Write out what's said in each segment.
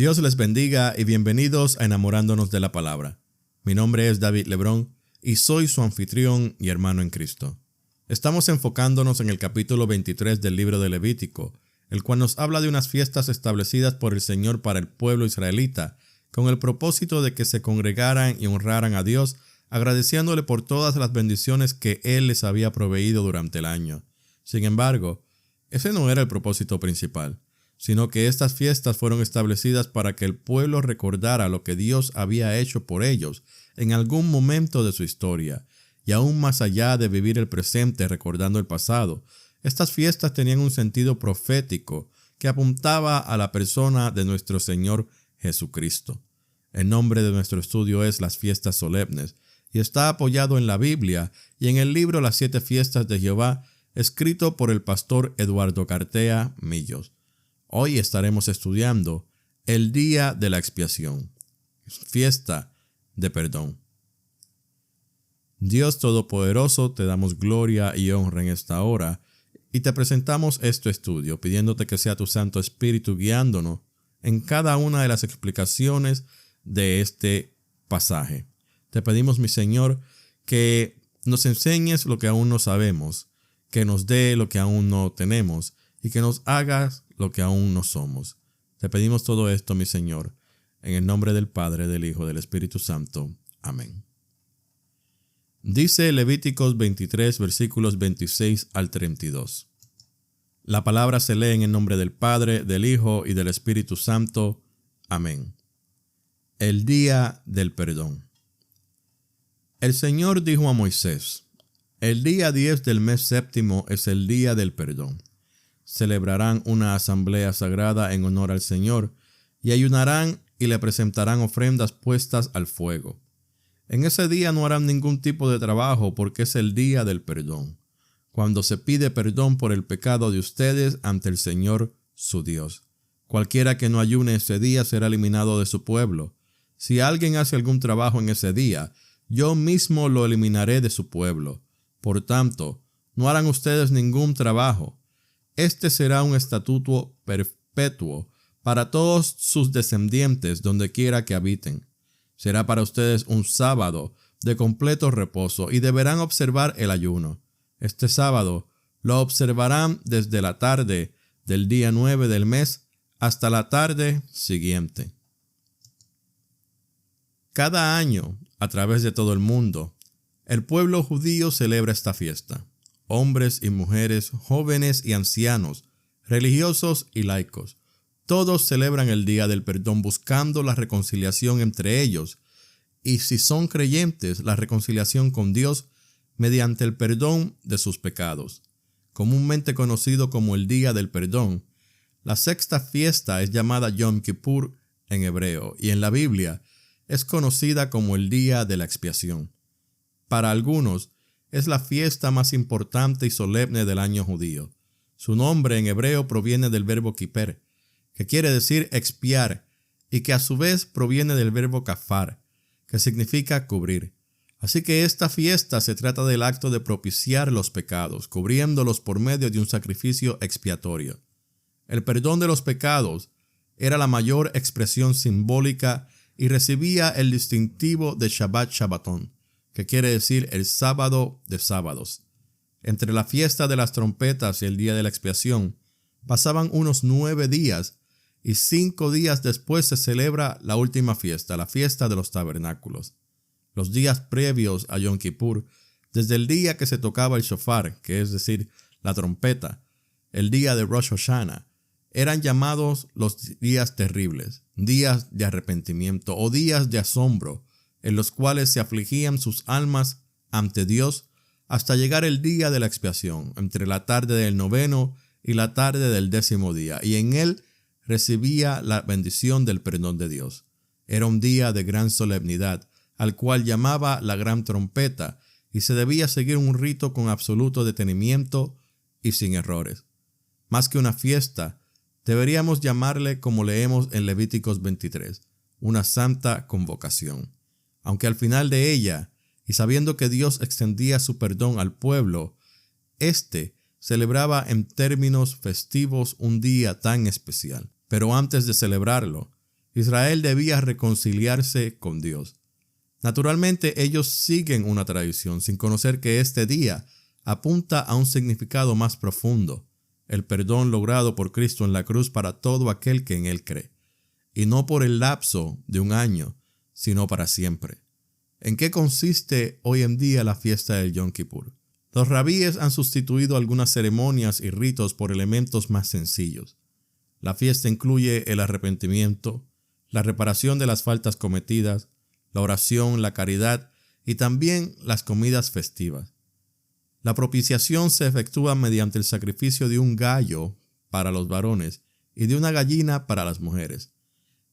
Dios les bendiga y bienvenidos a Enamorándonos de la Palabra. Mi nombre es David Lebrón y soy su anfitrión y hermano en Cristo. Estamos enfocándonos en el capítulo 23 del libro de Levítico, el cual nos habla de unas fiestas establecidas por el Señor para el pueblo israelita, con el propósito de que se congregaran y honraran a Dios, agradeciéndole por todas las bendiciones que Él les había proveído durante el año. Sin embargo, ese no era el propósito principal, sino que estas fiestas fueron establecidas para que el pueblo recordara lo que Dios había hecho por ellos en algún momento de su historia, y aún más allá de vivir el presente recordando el pasado. Estas fiestas tenían un sentido profético que apuntaba a la persona de nuestro Señor Jesucristo. El nombre de nuestro estudio es Las Fiestas Solemnes y está apoyado en la Biblia y en el libro Las 7 Fiestas de Jehová, escrito por el pastor Eduardo Cartea Millos. Hoy estaremos estudiando el Día de la Expiación, fiesta de perdón. Dios Todopoderoso, te damos gloria y honra en esta hora y te presentamos este estudio pidiéndote que sea tu Santo Espíritu guiándonos en cada una de las explicaciones de este pasaje. Te pedimos, mi Señor, que nos enseñes lo que aún no sabemos, que nos dé lo que aún no tenemos y que nos hagas lo que aún no somos. Te pedimos todo esto, mi Señor, en el nombre del Padre, del Hijo, del Espíritu Santo. Amén. Dice Levíticos 23, versículos 26 al 32. La palabra se lee en el nombre del Padre, del Hijo y del Espíritu Santo. Amén. El día del perdón. El Señor dijo a Moisés: el día 10 del mes séptimo es el día del perdón. Celebrarán una asamblea sagrada en honor al Señor, y ayunarán y le presentarán ofrendas puestas al fuego. En ese día no harán ningún tipo de trabajo, porque es el día del perdón, cuando se pide perdón por el pecado de ustedes ante el Señor su Dios. Cualquiera que no ayune ese día será eliminado de su pueblo. Si alguien hace algún trabajo en ese día, yo mismo lo eliminaré de su pueblo. Por tanto, no harán ustedes ningún trabajo. Este será un estatuto perpetuo para todos sus descendientes donde quiera que habiten. Será para ustedes un sábado de completo reposo y deberán observar el ayuno. Este sábado lo observarán desde la tarde del día 9 del mes hasta la tarde siguiente. Cada año, a través de todo el mundo, el pueblo judío celebra esta fiesta. Hombres y mujeres, jóvenes y ancianos, religiosos y laicos, todos celebran el Día del Perdón buscando la reconciliación entre ellos y, si son creyentes, la reconciliación con Dios mediante el perdón de sus pecados. Comúnmente conocido como el Día del Perdón, la sexta fiesta es llamada Yom Kippur en hebreo y en la Biblia es conocida como el Día de la Expiación. Para algunos, es la fiesta más importante y solemne del año judío. Su nombre en hebreo proviene del verbo kiper, que quiere decir expiar, y que a su vez proviene del verbo kafar, que significa cubrir. Así que esta fiesta se trata del acto de propiciar los pecados, cubriéndolos por medio de un sacrificio expiatorio. El perdón de los pecados era la mayor expresión simbólica y recibía el distintivo de Shabbat Shabbaton, que quiere decir el sábado de sábados. Entre la fiesta de las trompetas y el día de la expiación pasaban unos 9 días y 5 días después se celebra la última fiesta, la fiesta de los tabernáculos. Los días previos a Yom Kippur, desde el día que se tocaba el shofar, que es decir, la trompeta, el día de Rosh Hashanah, eran llamados los días terribles, días de arrepentimiento o días de asombro, en los cuales se afligían sus almas ante Dios hasta llegar el día de la expiación, entre la tarde del 9º y la tarde del 10º día, y en él recibía la bendición del perdón de Dios. Era un día de gran solemnidad, al cual llamaba la gran trompeta, y se debía seguir un rito con absoluto detenimiento y sin errores. Más que una fiesta, deberíamos llamarle, como leemos en Levíticos 23, una santa convocación. Aunque al final de ella, y sabiendo que Dios extendía su perdón al pueblo, éste celebraba en términos festivos un día tan especial. Pero antes de celebrarlo, Israel debía reconciliarse con Dios. Naturalmente, ellos siguen una tradición sin conocer que este día apunta a un significado más profundo, el perdón logrado por Cristo en la cruz para todo aquel que en Él cree, y no por el lapso de un año, sino para siempre. ¿En qué consiste hoy en día la fiesta del Yom Kippur? Los rabíes han sustituido algunas ceremonias y ritos por elementos más sencillos. La fiesta incluye el arrepentimiento, la reparación de las faltas cometidas, la oración, la caridad y también las comidas festivas. La propiciación se efectúa mediante el sacrificio de un gallo para los varones y de una gallina para las mujeres.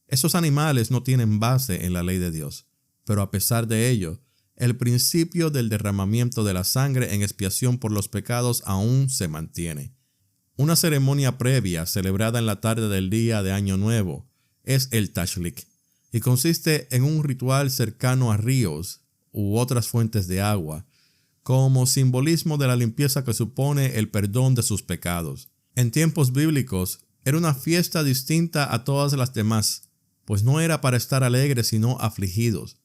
Esos animales no tienen base en la ley de Dios, pero a pesar de ello, el principio del derramamiento de la sangre en expiación por los pecados aún se mantiene. Una ceremonia previa celebrada en la tarde del día de Año Nuevo es el Tashlik y consiste en un ritual cercano a ríos u otras fuentes de agua, como simbolismo de la limpieza que supone el perdón de sus pecados. En tiempos bíblicos, era una fiesta distinta a todas las demás, pues no era para estar alegres sino afligidos.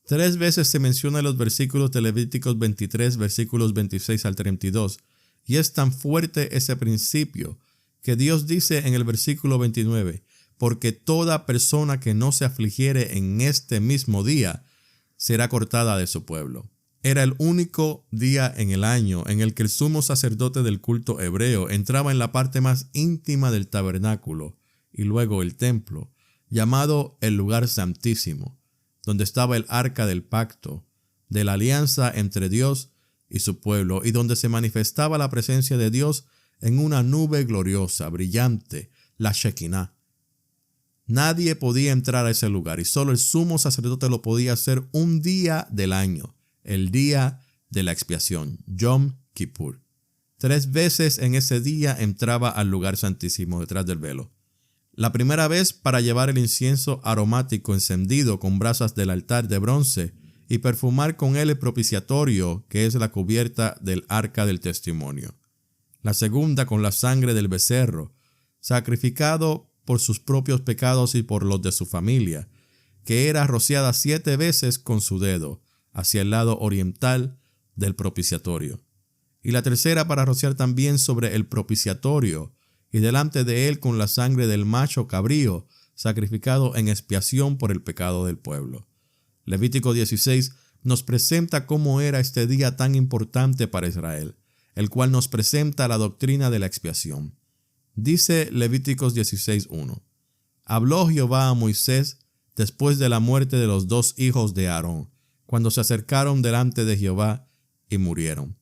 3 veces se menciona en los versículos de Levíticos 23, versículos 26 al 32, y es tan fuerte ese principio que Dios dice en el versículo 29, porque toda persona que no se afligiere en este mismo día será cortada de su pueblo. Era el único día en el año en el que el sumo sacerdote del culto hebreo entraba en la parte más íntima del tabernáculo y luego el templo, llamado el lugar santísimo, donde estaba el arca del pacto, de la alianza entre Dios y su pueblo, y donde se manifestaba la presencia de Dios en una nube gloriosa, brillante, la Shekinah. Nadie podía entrar a ese lugar y solo el sumo sacerdote lo podía hacer un día del año, el día de la expiación, Yom Kippur. 3 veces en ese día entraba al lugar santísimo detrás del velo. La primera vez para llevar el incienso aromático encendido con brasas del altar de bronce y perfumar con él el propiciatorio, que es la cubierta del arca del testimonio. La segunda con la sangre del becerro, sacrificado por sus propios pecados y por los de su familia, que era rociada 7 veces con su dedo hacia el lado oriental del propiciatorio. Y la tercera para rociar también sobre el propiciatorio y delante de él con la sangre del macho cabrío, sacrificado en expiación por el pecado del pueblo. Levítico 16 nos presenta cómo era este día tan importante para Israel, el cual nos presenta la doctrina de la expiación. Dice Levíticos 16:1: Habló Jehová a Moisés después de la muerte de los 2 hijos de Aarón, cuando se acercaron delante de Jehová y murieron.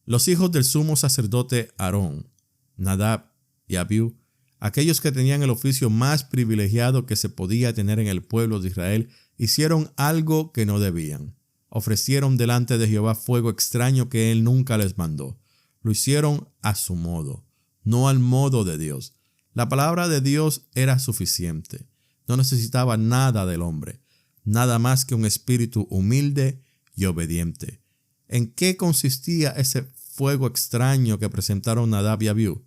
Los hijos del sumo sacerdote Aarón, Nadab y Abiú, aquellos que tenían el oficio más privilegiado que se podía tener en el pueblo de Israel, hicieron algo que no debían. Ofrecieron delante de Jehová fuego extraño que él nunca les mandó. Lo hicieron a su modo, no al modo de Dios. La palabra de Dios era suficiente. No necesitaba nada del hombre, nada más que un espíritu humilde y obediente. ¿En qué consistía ese fuego extraño que presentaron Nadab y Abiú?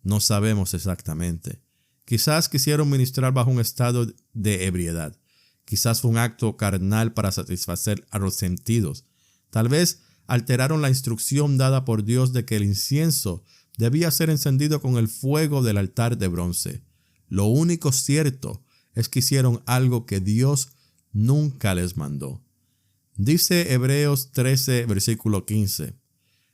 No sabemos exactamente. Quizás quisieron ministrar bajo un estado de ebriedad. Quizás fue un acto carnal para satisfacer a los sentidos. Tal vez alteraron la instrucción dada por Dios de que el incienso debía ser encendido con el fuego del altar de bronce. Lo único cierto es que hicieron algo que Dios nunca les mandó. Dice Hebreos 13, versículo 15.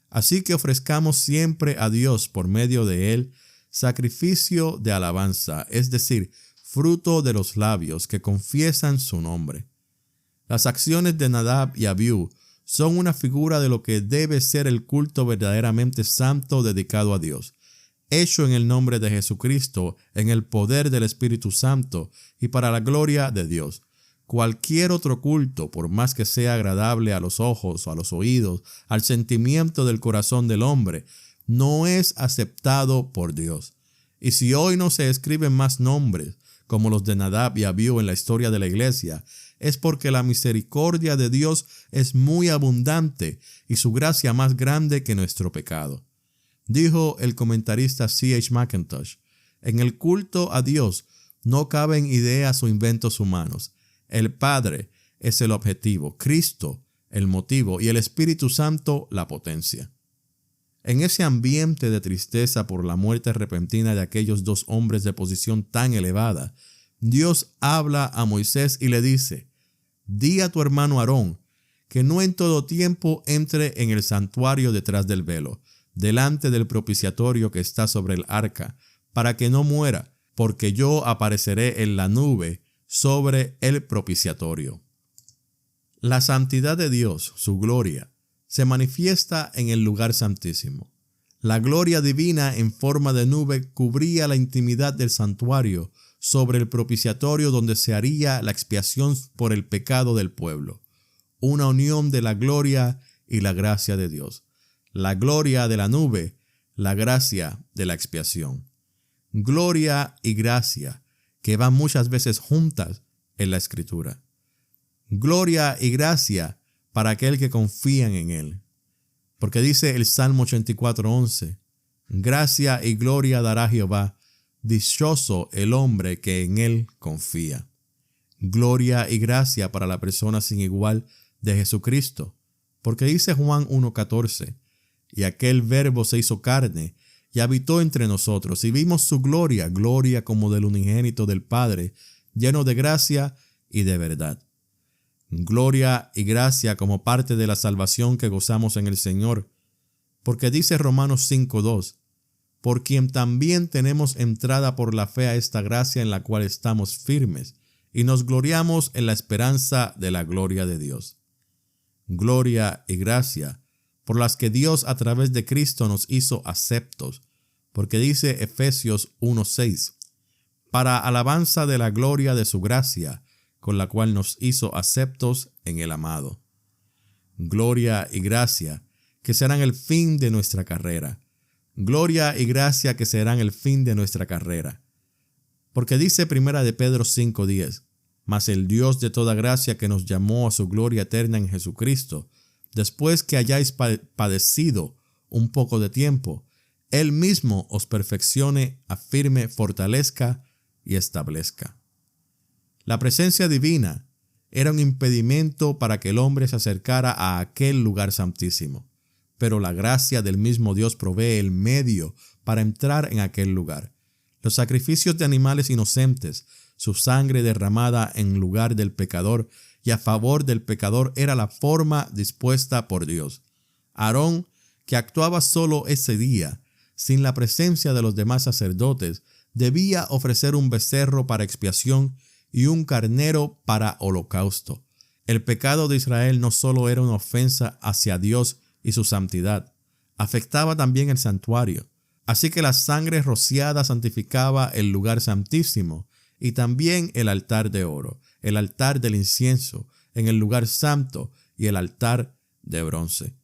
Así que ofrezcamos siempre a Dios por medio de él sacrificio de alabanza, es decir, fruto de los labios que confiesan su nombre. Las acciones de Nadab y Abiú son una figura de lo que debe ser el culto verdaderamente santo dedicado a Dios, hecho en el nombre de Jesucristo, en el poder del Espíritu Santo y para la gloria de Dios. Cualquier otro culto, por más que sea agradable a los ojos o a los oídos, al sentimiento del corazón del hombre, no es aceptado por Dios. Y si hoy no se escriben más nombres como los de Nadab y Abiú en la historia de la iglesia, es porque la misericordia de Dios es muy abundante y su gracia más grande que nuestro pecado. Dijo el comentarista C.H. Mackintosh: en el culto a Dios, No caben ideas o inventos humanos. El Padre es el objetivo, Cristo el motivo y el Espíritu Santo la potencia. En ese ambiente de tristeza por la muerte repentina de aquellos dos hombres de posición tan elevada, Dios habla a Moisés y le dice: «Di a tu hermano Aarón que no en todo tiempo entre en el santuario detrás del velo, delante del propiciatorio que está sobre el arca, para que no muera, porque yo apareceré en la nube sobre el propiciatorio». La santidad de Dios, su gloria, se manifiesta en el lugar santísimo. La gloria divina en forma de nube cubría la intimidad del santuario sobre el propiciatorio donde se haría la expiación por el pecado del pueblo. Una unión de la gloria y la gracia de Dios. La gloria de la nube, la gracia de la expiación. Gloria y gracia, que van muchas veces juntas en la Escritura. Gloria y gracia para aquel que confían en Él. Porque dice el Salmo 84:11, «Gracia y gloria dará Jehová, dichoso el hombre que en Él confía». Gloria y gracia para la persona sin igual de Jesucristo. Porque dice Juan 1:14, «Y aquel Verbo se hizo carne y habitó entre nosotros, y vimos su gloria, gloria como del unigénito del Padre, lleno de gracia y de verdad». Gloria y gracia como parte de la salvación que gozamos en el Señor. Porque dice Romanos 5:2, «Por quien también tenemos entrada por la fe a esta gracia en la cual estamos firmes, y nos gloriamos en la esperanza de la gloria de Dios». Gloria y gracia, por las que Dios a través de Cristo nos hizo aceptos. Porque dice Efesios 1:6, «Para alabanza de la gloria de su gracia, con la cual nos hizo aceptos en el amado». Gloria y gracia, que serán el fin de nuestra carrera. Gloria y gracia que serán el fin de nuestra carrera. Porque dice Primera de Pedro 5:10, «Mas el Dios de toda gracia que nos llamó a su gloria eterna en Jesucristo, después que hayáis padecido un poco de tiempo, Él mismo os perfeccione, afirme, fortalezca y establezca». La presencia divina era un impedimento para que el hombre se acercara a aquel lugar santísimo, pero la gracia del mismo Dios provee el medio para entrar en aquel lugar. Los sacrificios de animales inocentes, su sangre derramada en lugar del pecador y a favor del pecador era la forma dispuesta por Dios. Aarón, que actuaba solo ese día, sin la presencia de los demás sacerdotes, debía ofrecer un becerro para expiación y un carnero para holocausto. El pecado de Israel no solo era una ofensa hacia Dios y su santidad, afectaba también el santuario. Así que la sangre rociada santificaba el lugar santísimo y también el altar de oro, el altar del incienso en el lugar santo y el altar de bronce.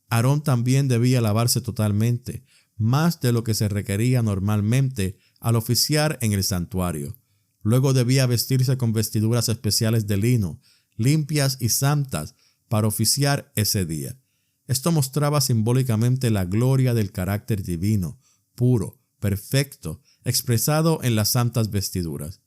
Aarón también debía lavarse totalmente, más de lo que se requería normalmente al oficiar en el santuario. Luego debía vestirse con vestiduras especiales de lino, limpias y santas, para oficiar ese día. Esto mostraba simbólicamente la gloria del carácter divino, puro, perfecto, expresado en las santas vestiduras.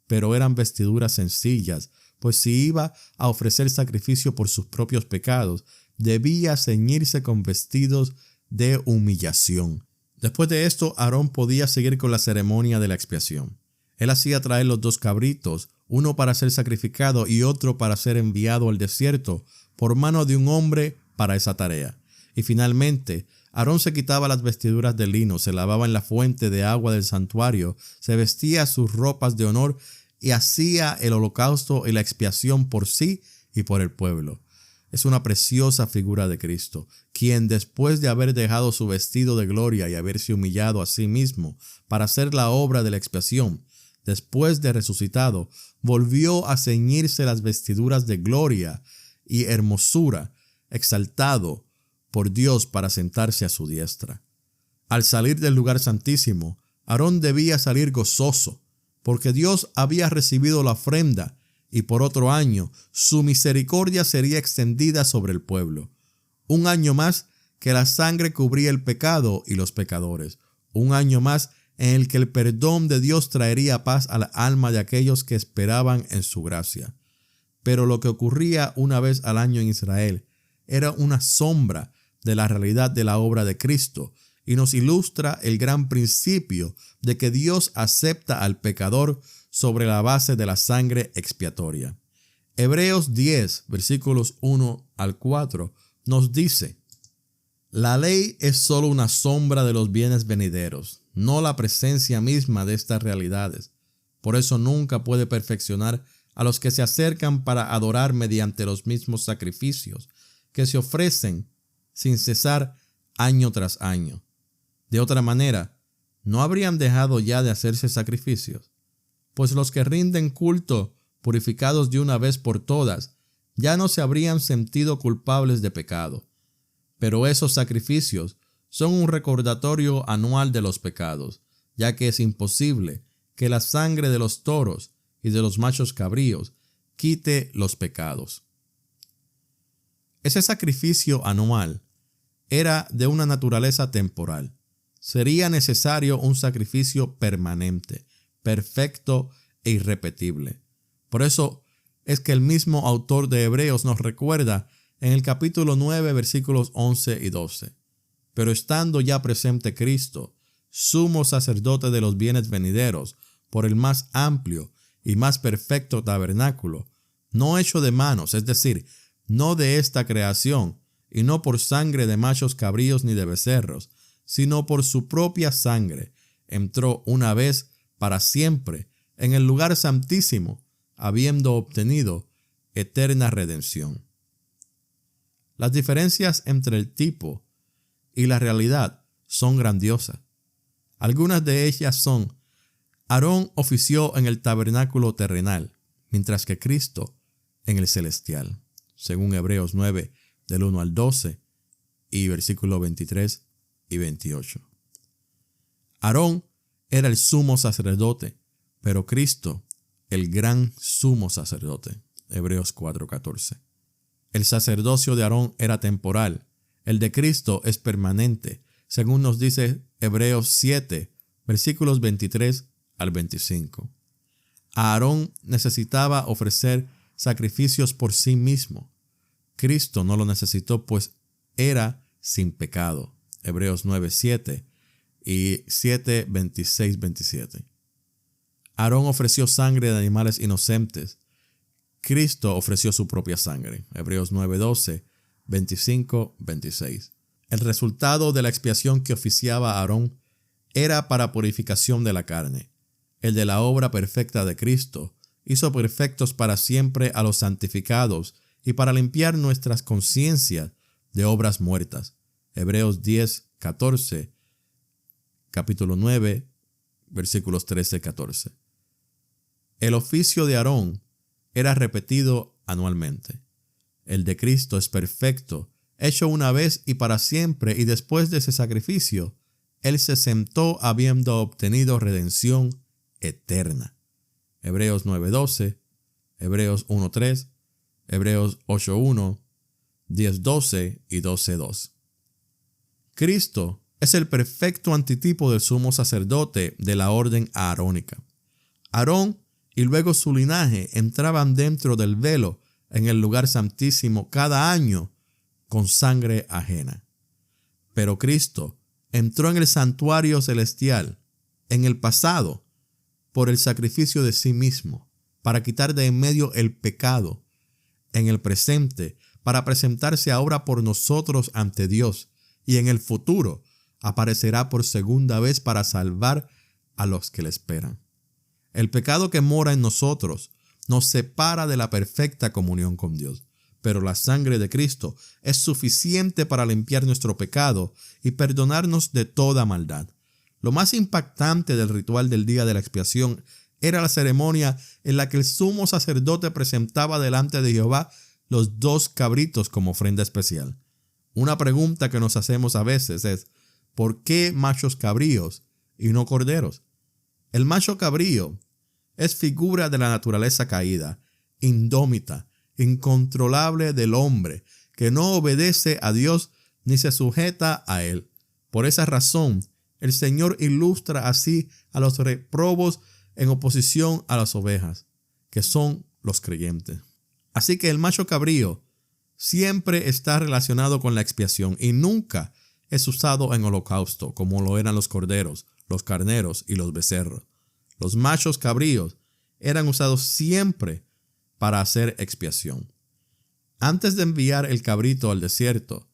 Pero eran vestiduras sencillas, pues si iba a ofrecer sacrificio por sus propios pecados, debía ceñirse con vestidos de humillación. Después de esto, Aarón podía seguir con la ceremonia de la expiación. Él hacía traer los 2 cabritos, uno para ser sacrificado y otro para ser enviado al desierto por mano de un hombre para esa tarea. Y finalmente, Aarón se quitaba las vestiduras de lino, se lavaba en la fuente de agua del santuario, se vestía sus ropas de honor y hacía el holocausto y la expiación por sí y por el pueblo. Es una preciosa figura de Cristo, quien después de haber dejado su vestido de gloria y haberse humillado a sí mismo para hacer la obra de la expiación, después de resucitado, volvió a ceñirse las vestiduras de gloria y hermosura, exaltado por Dios para sentarse a su diestra. Al salir del lugar santísimo, Aarón debía salir gozoso, porque Dios había recibido la ofrenda y por otro año su misericordia sería extendida sobre el pueblo. Un año más que la sangre cubría el pecado y los pecadores. Un año más en el que el perdón de Dios traería paz a la alma de aquellos que esperaban en su gracia. Pero lo que ocurría una vez al año en Israel era una sombra de la realidad de la obra de Cristo y nos ilustra el gran principio de que Dios acepta al pecador sobre la base de la sangre expiatoria. Hebreos 10, versículos 1 al 4, nos dice: la ley es solo una sombra de los bienes venideros, no la presencia misma de estas realidades. Por eso nunca puede perfeccionar a los que se acercan para adorar mediante los mismos sacrificios que se ofrecen sin cesar año tras año. De otra manera, ¿no habrían dejado ya de hacerse sacrificios? Pues los que rinden culto, purificados de una vez por todas, ya no se habrían sentido culpables de pecado. Pero esos sacrificios son un recordatorio anual de los pecados, ya que es imposible que la sangre de los toros y de los machos cabríos quite los pecados. Ese sacrificio anual era de una naturaleza temporal. Sería necesario un sacrificio permanente, perfecto e irrepetible. Por eso es que el mismo autor de Hebreos nos recuerda en el capítulo 9, versículos 11 y 12. Pero estando ya presente Cristo, sumo sacerdote de los bienes venideros, por el más amplio y más perfecto tabernáculo, no hecho de manos, es decir, no de esta creación, y no por sangre de machos cabríos ni de becerros, sino por su propia sangre, entró una vez para siempre en el lugar santísimo, habiendo obtenido eterna redención. Las diferencias entre el tipo y la realidad son grandiosas. Algunas de ellas son: Aarón ofició en el tabernáculo terrenal, mientras que Cristo en el celestial, según Hebreos 9, del 1 al 12 y versículos 23 y 28. Aarón era el sumo sacerdote, pero Cristo el gran sumo sacerdote, Hebreos 4:14. El sacerdocio de Aarón era temporal, el de Cristo es permanente, según nos dice Hebreos 7, versículos 23 al 25. Aarón necesitaba ofrecer sacrificios por sí mismo. Cristo no lo necesitó, pues era sin pecado, Hebreos 9:7 y 7:26-27. Aarón ofreció sangre de animales inocentes. Cristo ofreció su propia sangre, Hebreos 9:12, 25-26. El resultado de la expiación que oficiaba Aarón era para purificación de la carne. El de la obra perfecta de Cristo hizo perfectos para siempre a los santificados y para limpiar nuestras conciencias de obras muertas. Hebreos 10:14, capítulo 9, versículos 13-14. El oficio de Aarón era repetido anualmente. El de Cristo es perfecto, hecho una vez y para siempre, y después de ese sacrificio, Él se sentó habiendo obtenido redención eterna. Hebreos 9:12, Hebreos 1:3, Hebreos 8:1, 10:12 y 12:2. Cristo es el perfecto antitipo del sumo sacerdote de la orden aarónica. Aarón y luego su linaje entraban dentro del velo en el lugar santísimo cada año con sangre ajena. Pero Cristo entró en el santuario celestial en el pasado por el sacrificio de sí mismo, para quitar de en medio el pecado, en el presente, para presentarse ahora por nosotros ante Dios, y en el futuro aparecerá por segunda vez para salvar a los que le esperan. El pecado que mora en nosotros nos separa de la perfecta comunión con Dios, pero la sangre de Cristo es suficiente para limpiar nuestro pecado y perdonarnos de toda maldad. Lo más impactante del ritual del día de la expiación era la ceremonia en la que el sumo sacerdote presentaba delante de Jehová los 2 cabritos como ofrenda especial. Una pregunta que nos hacemos a veces es: ¿por qué machos cabríos y no corderos? El macho cabrío es figura de la naturaleza caída, indómita, incontrolable del hombre, que no obedece a Dios ni se sujeta a Él. Por esa razón, El Señor ilustra así a los reprobos en oposición a las ovejas, que son los creyentes. Así que el macho cabrío siempre está relacionado con la expiación y nunca es usado en holocausto, como lo eran los corderos, los carneros y los becerros. Los machos cabríos eran usados siempre para hacer expiación. Antes de enviar el cabrito al desierto,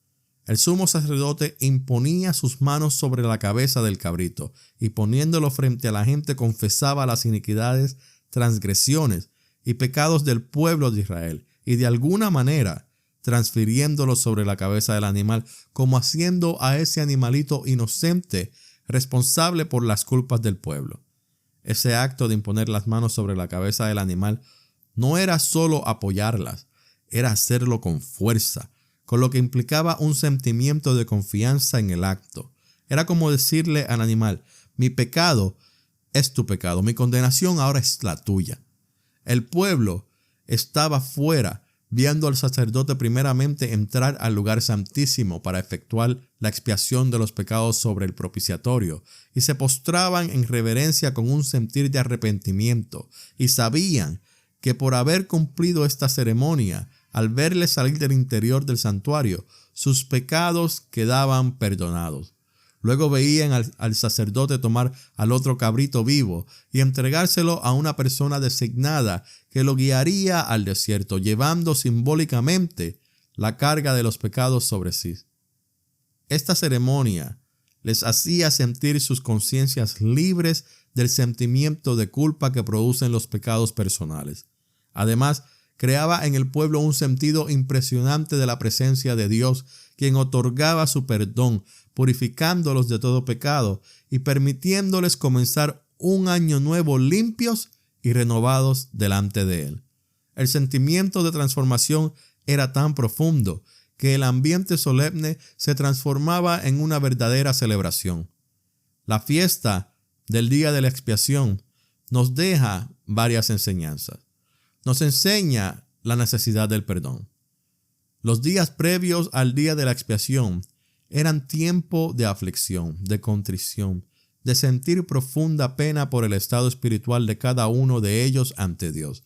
el sumo sacerdote imponía sus manos sobre la cabeza del cabrito y poniéndolo frente a la gente confesaba las iniquidades, transgresiones y pecados del pueblo de Israel y de alguna manera transfiriéndolo sobre la cabeza del animal, como haciendo a ese animalito inocente responsable por las culpas del pueblo. Ese acto de imponer las manos sobre la cabeza del animal no era solo apoyarlas, era hacerlo con fuerza, con lo que implicaba un sentimiento de confianza en el acto. Era como decirle al animal: mi pecado es tu pecado, mi condenación ahora es la tuya. El pueblo estaba fuera, viendo al sacerdote primeramente entrar al lugar santísimo para efectuar la expiación de los pecados sobre el propiciatorio, y se postraban en reverencia con un sentir de arrepentimiento, y sabían que por haber cumplido esta ceremonia, al verle salir del interior del santuario, sus pecados quedaban perdonados. Luego veían al sacerdote tomar al otro cabrito vivo y entregárselo a una persona designada que lo guiaría al desierto, llevando simbólicamente la carga de los pecados sobre sí. Esta ceremonia les hacía sentir sus conciencias libres del sentimiento de culpa que producen los pecados personales. Además, creaba en el pueblo un sentido impresionante de la presencia de Dios, quien otorgaba su perdón, purificándolos de todo pecado y permitiéndoles comenzar un año nuevo limpios y renovados delante de Él. El sentimiento de transformación era tan profundo que el ambiente solemne se transformaba en una verdadera celebración. La fiesta del día de la expiación nos deja varias enseñanzas. Nos enseña la necesidad del perdón. Los días previos al día de la expiación eran tiempo de aflicción, de contrición, de sentir profunda pena por el estado espiritual de cada uno de ellos ante Dios.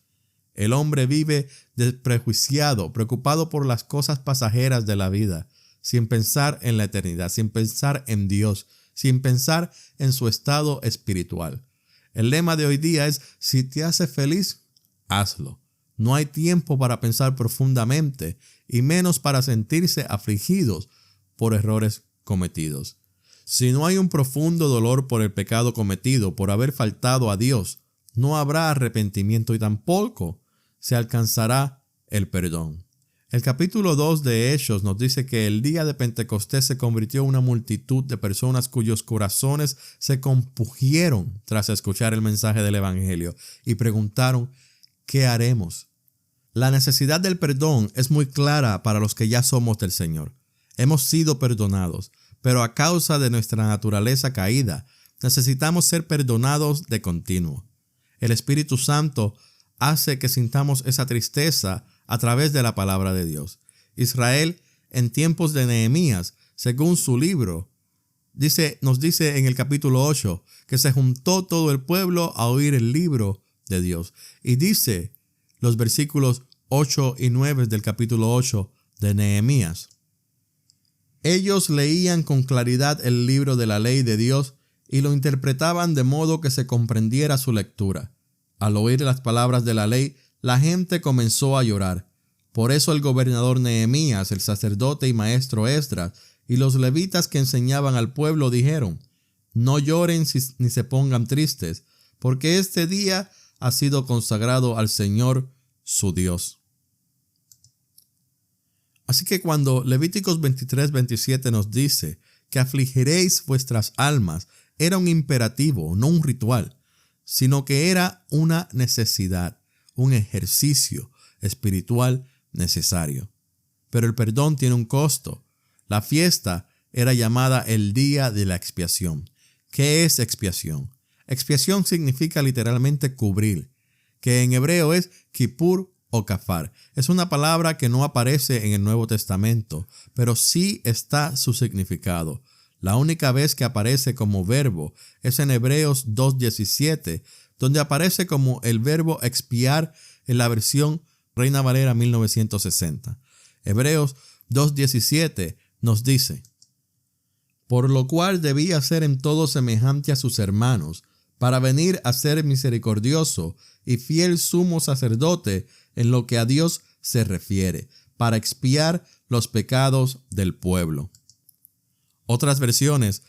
El hombre vive desprejuiciado, preocupado por las cosas pasajeras de la vida, sin pensar en la eternidad, sin pensar en Dios, sin pensar en su estado espiritual. El lema de hoy día es: si te hace feliz, hazlo. No hay tiempo para pensar profundamente y menos para sentirse afligidos por errores cometidos. Si no hay un profundo dolor por el pecado cometido, por haber faltado a Dios, no habrá arrepentimiento y tampoco se alcanzará el perdón. El capítulo 2 de Hechos nos dice que el día de Pentecostés se convirtió en una multitud de personas cuyos corazones se compungieron tras escuchar el mensaje del Evangelio y preguntaron: ¿qué haremos? La necesidad del perdón es muy clara para los que ya somos del Señor. Hemos sido perdonados, pero a causa de nuestra naturaleza caída, necesitamos ser perdonados de continuo. El Espíritu Santo hace que sintamos esa tristeza a través de la palabra de Dios. Israel, en tiempos de Nehemías, según su libro, nos dice en el capítulo 8 que se juntó todo el pueblo a oír el libro de Dios. Y dice los versículos 8 y 9 del capítulo 8 de Nehemías: ellos leían con claridad el libro de la ley de Dios y lo interpretaban de modo que se comprendiera su lectura. Al oír las palabras de la ley, la gente comenzó a llorar. Por eso el gobernador Nehemías, el sacerdote y maestro Esdras y los levitas que enseñaban al pueblo dijeron: no lloren ni se pongan tristes, porque este día ha sido consagrado al Señor su Dios. Así que cuando Levíticos 23:27 nos dice que afligiréis vuestras almas, era un imperativo, no un ritual, sino que era una necesidad, un ejercicio espiritual necesario. Pero el perdón tiene un costo. La fiesta era llamada el día de la expiación. ¿Qué es expiación? Expiación significa literalmente cubrir, que en hebreo es kippur o kafar. Es una palabra que no aparece en el Nuevo Testamento, pero sí está su significado. La única vez que aparece como verbo es en Hebreos 2:17, donde aparece como el verbo expiar en la versión Reina Valera 1960. Hebreos 2:17 nos dice: por lo cual debía ser en todo semejante a sus hermanos, para venir a ser misericordioso y fiel sumo sacerdote en lo que a Dios se refiere, para expiar los pecados del pueblo. Otras versiones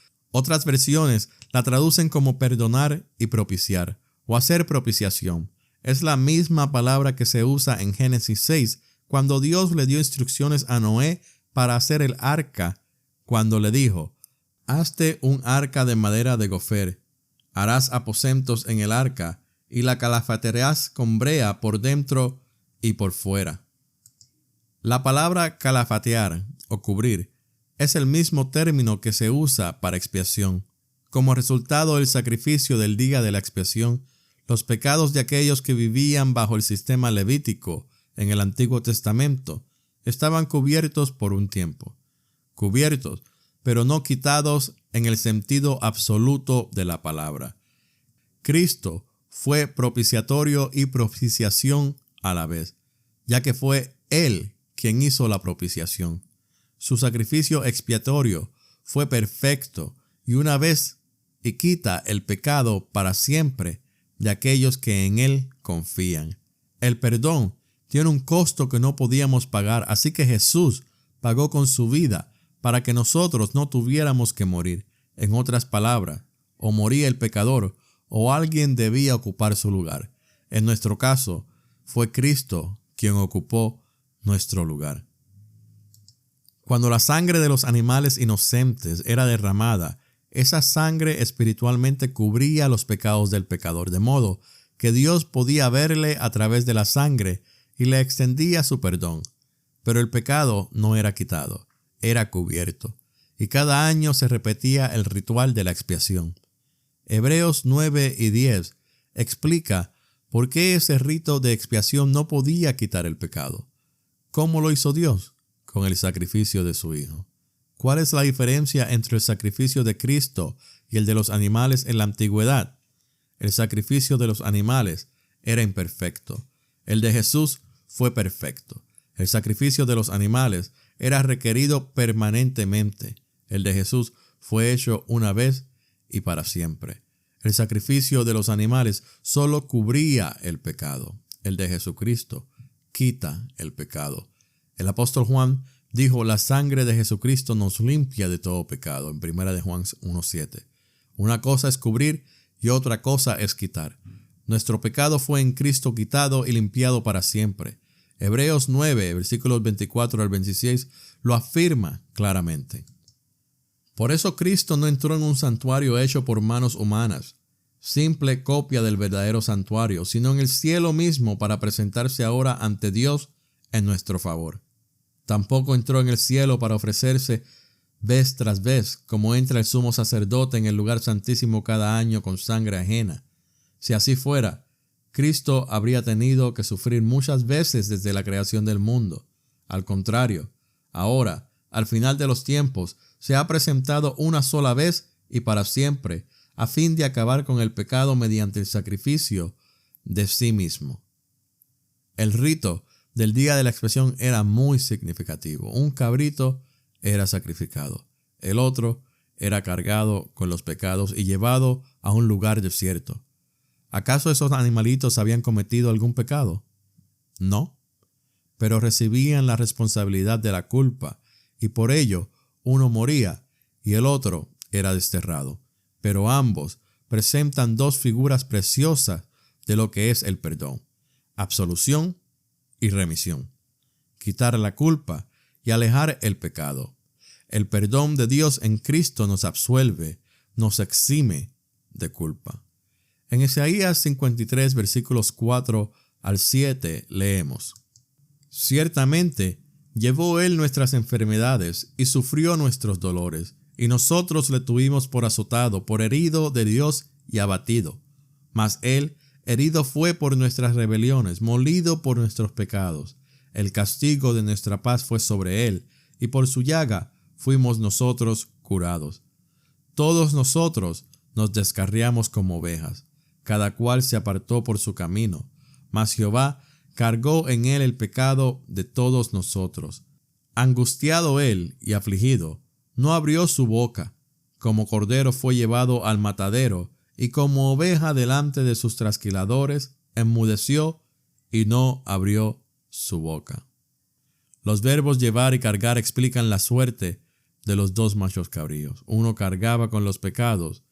la traducen como perdonar y propiciar, o hacer propiciación. Es la misma palabra que se usa en Génesis 6, cuando Dios le dio instrucciones a Noé para hacer el arca, cuando le dijo: hazte un arca de madera de gofer, harás aposentos en el arca, y la calafatearás con brea por dentro y por fuera. La palabra calafatear o cubrir es el mismo término que se usa para expiación. Como resultado del sacrificio del día de la expiación, los pecados de aquellos que vivían bajo el sistema levítico en el Antiguo Testamento estaban cubiertos por un tiempo. Cubiertos, pero no quitados en el sentido absoluto de la palabra. Cristo fue propiciatorio y propiciación a la vez, ya que fue Él quien hizo la propiciación. Su sacrificio expiatorio fue perfecto y una vez y quita el pecado para siempre de aquellos que en Él confían. El perdón tiene un costo que no podíamos pagar, así que Jesús pagó con su vida para que nosotros no tuviéramos que morir. En otras palabras, o moría el pecador o alguien debía ocupar su lugar. En nuestro caso, fue Cristo quien ocupó nuestro lugar. Cuando la sangre de los animales inocentes era derramada, esa sangre espiritualmente cubría los pecados del pecador, de modo que Dios podía verle a través de la sangre y le extendía su perdón. Pero el pecado no era quitado, era cubierto, y cada año se repetía el ritual de la expiación. Hebreos 9:10 explica por qué ese rito de expiación no podía quitar el pecado. ¿Cómo lo hizo Dios? Con el sacrificio de su Hijo. ¿Cuál es la diferencia entre el sacrificio de Cristo y el de los animales en la antigüedad? El sacrificio de los animales era imperfecto. El de Jesús fue perfecto. El sacrificio de los animales era requerido permanentemente. El de Jesús fue hecho una vez y para siempre. El sacrificio de los animales solo cubría el pecado. El de Jesucristo quita el pecado. El apóstol Juan dijo: la sangre de Jesucristo nos limpia de todo pecado, en 1 de Juan 1:7. Una cosa es cubrir y otra cosa es quitar. Nuestro pecado fue en Cristo quitado y limpiado para siempre. Hebreos 9, versículos 24 al 26, lo afirma claramente. Por eso Cristo no entró en un santuario hecho por manos humanas, simple copia del verdadero santuario, sino en el cielo mismo para presentarse ahora ante Dios en nuestro favor. Tampoco entró en el cielo para ofrecerse vez tras vez, como entra el sumo sacerdote en el lugar santísimo cada año con sangre ajena. Si así fuera, Cristo habría tenido que sufrir muchas veces desde la creación del mundo. Al contrario, ahora, al final de los tiempos, se ha presentado una sola vez y para siempre, a fin de acabar con el pecado mediante el sacrificio de sí mismo. El rito del día de la expiación era muy significativo. Un cabrito era sacrificado. El otro era cargado con los pecados y llevado a un lugar desierto. ¿Acaso esos animalitos habían cometido algún pecado? No, pero recibían la responsabilidad de la culpa y por ello uno moría y el otro era desterrado. Pero ambos presentan dos figuras preciosas de lo que es el perdón: absolución y remisión. Quitar la culpa y alejar el pecado. El perdón de Dios en Cristo nos absuelve, nos exime de culpa. En Isaías 53, versículos 4 al 7, leemos: ciertamente llevó Él nuestras enfermedades y sufrió nuestros dolores, y nosotros le tuvimos por azotado, por herido de Dios y abatido. Mas Él herido fue por nuestras rebeliones, molido por nuestros pecados. El castigo de nuestra paz fue sobre Él, y por su llaga fuimos nosotros curados. todos nosotros nos descarriamos como ovejas, cada cual se apartó por su camino, mas Jehová cargó en él el pecado de todos nosotros. Angustiado él y afligido, no abrió su boca. Como cordero fue llevado al matadero, y como oveja delante de sus trasquiladores, enmudeció y no abrió su boca. Los verbos llevar y cargar explican la suerte de los dos machos cabríos. Uno cargaba con los pecados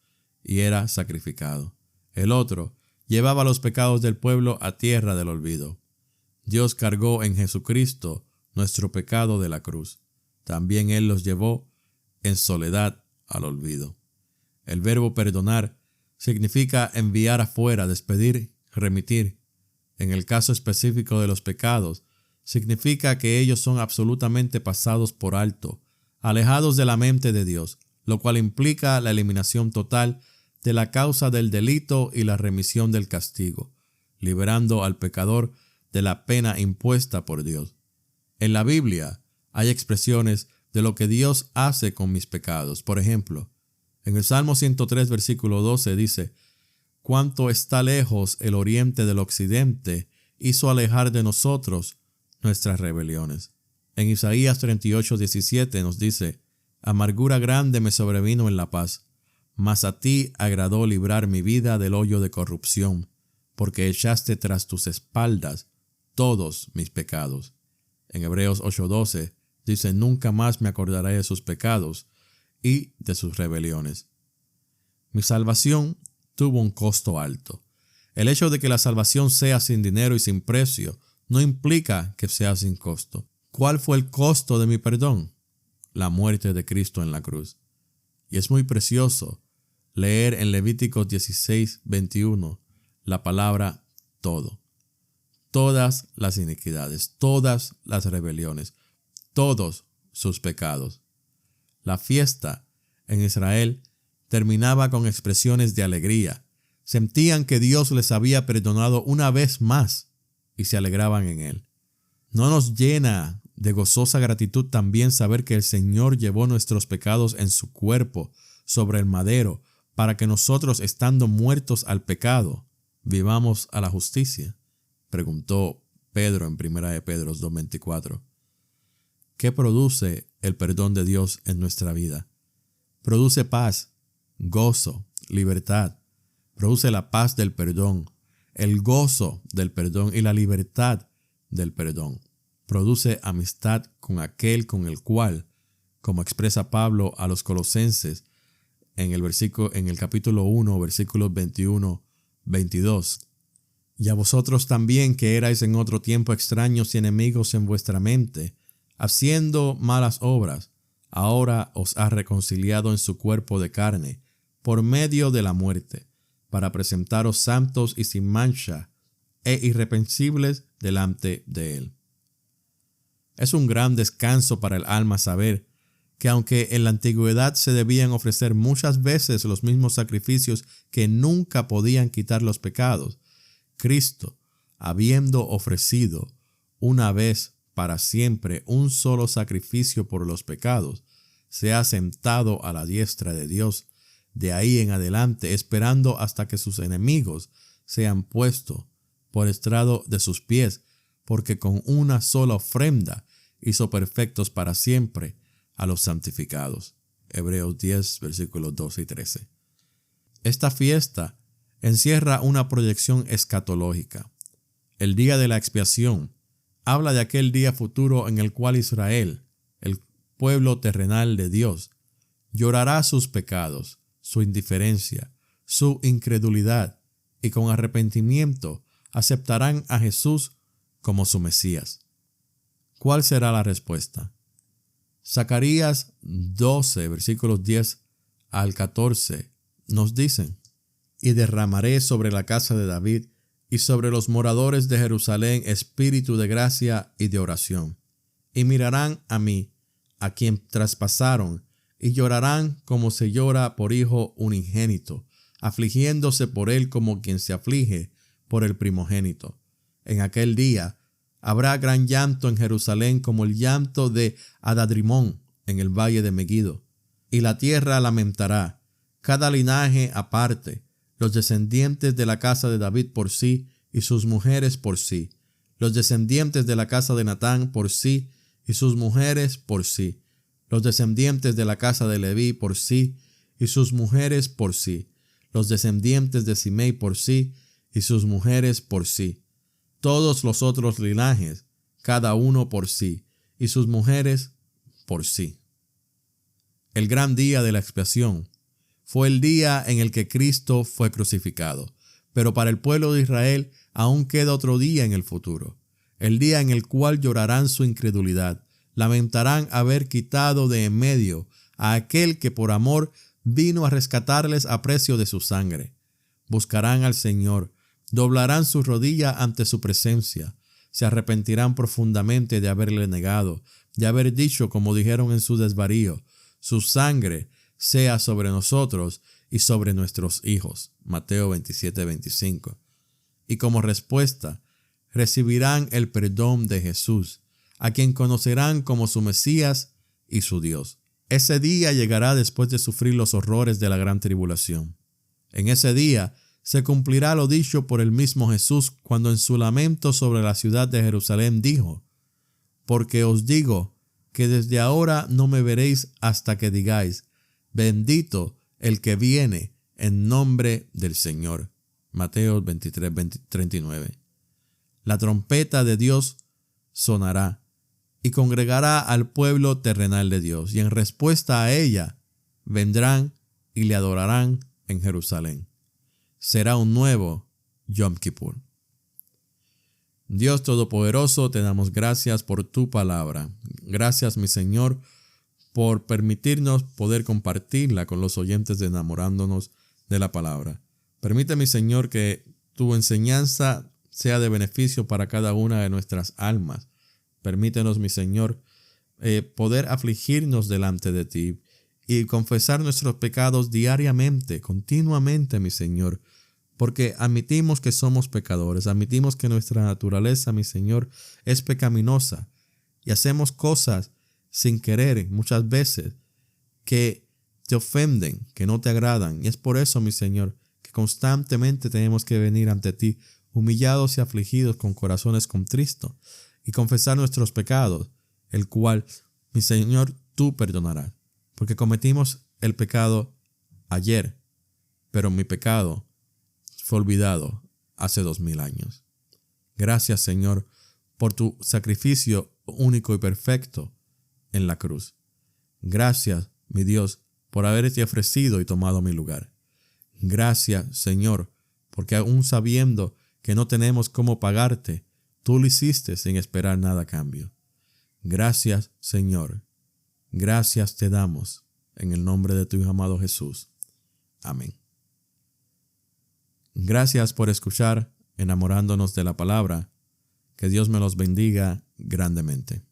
y era sacrificado. El otro llevaba los pecados del pueblo a tierra del olvido. Dios cargó en Jesucristo nuestro pecado de la cruz. También Él los llevó en soledad al olvido. El verbo perdonar significa enviar afuera, despedir, remitir. En el caso específico de los pecados, significa que ellos son absolutamente pasados por alto, alejados de la mente de Dios, lo cual implica la eliminación total de la causa del delito y la remisión del castigo, liberando al pecador de la pena impuesta por Dios. En la Biblia hay expresiones de lo que Dios hace con mis pecados. Por ejemplo, en el Salmo 103, versículo 12 dice: «Cuánto está lejos el oriente del occidente, hizo alejar de nosotros nuestras rebeliones». En Isaías 38, 17 nos dice: «Amargura grande me sobrevino en la paz, mas a ti agradó librar mi vida del hoyo de corrupción, porque echaste tras tus espaldas todos mis pecados». En Hebreos 8:12 dice: «Nunca más me acordaré de sus pecados y de sus rebeliones». Mi salvación tuvo un costo alto. El hecho de que la salvación sea sin dinero y sin precio no implica que sea sin costo. ¿Cuál fue el costo de mi perdón? La muerte de Cristo en la cruz. Y es muy precioso leer en Levíticos 16:21 la palabra todo. Todas las iniquidades, todas las rebeliones, todos sus pecados. La fiesta en Israel terminaba con expresiones de alegría. Sentían que Dios les había perdonado una vez más y se alegraban en Él. ¿No nos llena de gozosa gratitud también saber que el Señor llevó nuestros pecados en su cuerpo sobre el madero para que nosotros, estando muertos al pecado, vivamos a la justicia? Preguntó Pedro en 1 de Pedro 2:24. ¿Qué produce el perdón de Dios en nuestra vida? Produce paz, gozo, libertad. Produce la paz del perdón, el gozo del perdón y la libertad del perdón. Produce amistad con aquel con el cual, como expresa Pablo a los Colosenses en el capítulo 1, versículos 21-22. «Y a vosotros también, que erais en otro tiempo extraños y enemigos en vuestra mente, haciendo malas obras, ahora os ha reconciliado en su cuerpo de carne, por medio de la muerte, para presentaros santos y sin mancha e irreprensibles delante de Él». Es un gran descanso para el alma saber que aunque en la antigüedad se debían ofrecer muchas veces los mismos sacrificios que nunca podían quitar los pecados, Cristo, habiendo ofrecido una vez para siempre un solo sacrificio por los pecados, se ha sentado a la diestra de Dios, de ahí en adelante, esperando hasta que sus enemigos sean puestos por estrado de sus pies, porque con una sola ofrenda hizo perfectos para siempre a los santificados. Hebreos 10, versículos 12 y 13. Esta fiesta encierra una proyección escatológica. El día de la expiación habla de aquel día futuro en el cual Israel, el pueblo terrenal de Dios, llorará sus pecados, su indiferencia, su incredulidad, y con arrepentimiento aceptarán a Jesús como su Mesías. ¿Cuál será la respuesta? Zacarías 12, versículos 10 al 14, nos dicen: «Y derramaré sobre la casa de David y sobre los moradores de Jerusalén espíritu de gracia y de oración. Y mirarán a mí, a quien traspasaron, y llorarán como se llora por hijo unigénito, afligiéndose por él como quien se aflige por el primogénito. En aquel día habrá gran llanto en Jerusalén, como el llanto de Adadrimón en el valle de Megido. Y la tierra lamentará, cada linaje aparte, los descendientes de la casa de David por sí y sus mujeres por sí, los descendientes de la casa de Natán por sí y sus mujeres por sí, los descendientes de la casa de Leví por sí y sus mujeres por sí, los descendientes de Simei por sí y sus mujeres por sí, todos los otros linajes, cada uno por sí y sus mujeres por sí. El gran día de la expiación fue el día en el que Cristo fue crucificado, pero para el pueblo de Israel aún queda otro día en el futuro, el día en el cual llorarán su incredulidad, lamentarán haber quitado de en medio a aquel que por amor vino a rescatarles a precio de su sangre. Buscarán al Señor, doblarán su rodilla ante su presencia, se arrepentirán profundamente de haberle negado, de haber dicho como dijeron en su desvarío: su sangre sea sobre nosotros y sobre nuestros hijos. Mateo 27:25. Y como respuesta, recibirán el perdón de Jesús, a quien conocerán como su Mesías y su Dios. Ese día llegará después de sufrir los horrores de la gran tribulación. En ese día se cumplirá lo dicho por el mismo Jesús cuando en su lamento sobre la ciudad de Jerusalén dijo: porque os digo que desde ahora no me veréis hasta que digáis: bendito el que viene en nombre del Señor. Mateo 23:39. La trompeta de Dios sonará y congregará al pueblo terrenal de Dios, y en respuesta a ella vendrán y le adorarán en Jerusalén. Será un nuevo Yom Kippur. Dios Todopoderoso, te damos gracias por tu palabra. Gracias, mi Señor, por permitirnos poder compartirla con los oyentes de Enamorándonos de la Palabra. Permite, mi Señor, que tu enseñanza sea de beneficio para cada una de nuestras almas. Permítenos, mi Señor, poder afligirnos delante de ti y confesar nuestros pecados diariamente, continuamente, mi Señor, porque admitimos que somos pecadores, admitimos que nuestra naturaleza, mi Señor, es pecaminosa y hacemos cosas sin querer muchas veces que te ofenden, que no te agradan. Y es por eso, mi Señor, que constantemente tenemos que venir ante ti, humillados y afligidos con corazones contristos, y confesar nuestros pecados, el cual, mi Señor, tú perdonarás. Porque cometimos el pecado ayer, pero mi pecado fue olvidado hace 2000 años. Gracias, Señor, por tu sacrificio único y perfecto en la cruz. Gracias, mi Dios, por haberte ofrecido y tomado mi lugar. Gracias, Señor, porque aún sabiendo que no tenemos cómo pagarte, tú lo hiciste sin esperar nada a cambio. Gracias, Señor. Gracias te damos en el nombre de tu Hijo amado Jesús. Amén. Gracias por escuchar Enamorándonos de la Palabra. Que Dios me los bendiga grandemente.